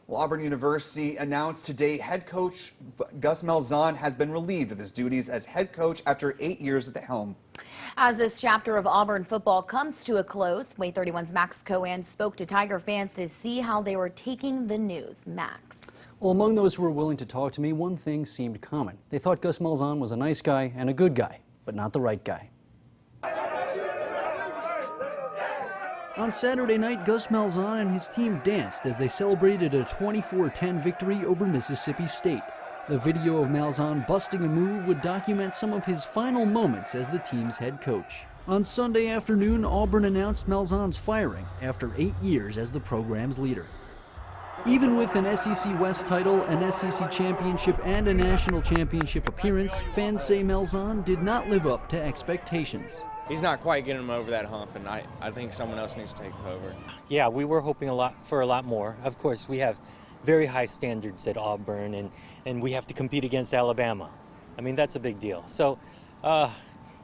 Well, Auburn University announced today head coach Gus Malzahn has been relieved of his duties as head coach after 8 years at the helm. As this chapter of Auburn football comes to a close, WAY 31's Max Cohen spoke to Tiger fans to see how they were taking the news. Max. Well, among those who were willing to talk to me, one thing seemed common. They thought Gus Malzahn was a nice guy and a good guy, but not the right guy. On Saturday night, Gus Malzahn and his team danced as they celebrated a 24-10 victory over Mississippi State. The video of Malzahn busting a move would document some of his final moments as the team's head coach. On Sunday afternoon, Auburn announced Malzahn's firing after 8 years as the program's leader. Even with an SEC West title, an SEC championship, and a national championship appearance, fans say Malzahn did not live up to expectations. He's not quite getting him over that hump, and I think someone else needs to take over. Yeah, we were hoping for a lot more. Of course, we have very high standards at Auburn, and we have to compete against Alabama. I mean, that's a big deal. So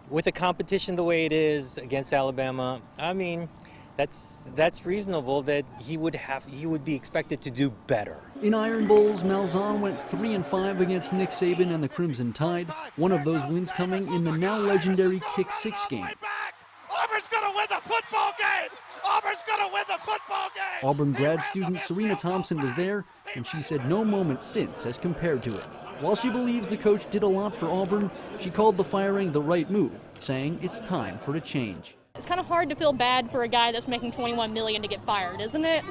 with the competition the way it is against Alabama, I mean, that's reasonable that he would be expected to do better. In Iron Bowls, Malzahn went 3-5 against Nick Saban and the Crimson Tide. One of those wins coming in the now legendary Kick 6 game. Auburn's gonna win the football game! Auburn's gonna win the football game! Auburn grad student Serena Thompson was there, and she said no moment since has compared to it. While she believes the coach did a lot for Auburn, she called the firing the right move, saying it's time for a change. It's kind of hard to feel bad for a guy that's making $21 million to get fired, isn't it?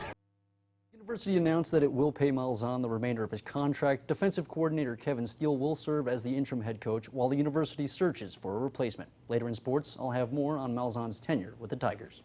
The university announced that it will pay Malzahn the remainder of his contract. Defensive coordinator Kevin Steele will serve as the interim head coach while the university searches for a replacement. Later in sports, I'll have more on Malzahn's tenure with the Tigers.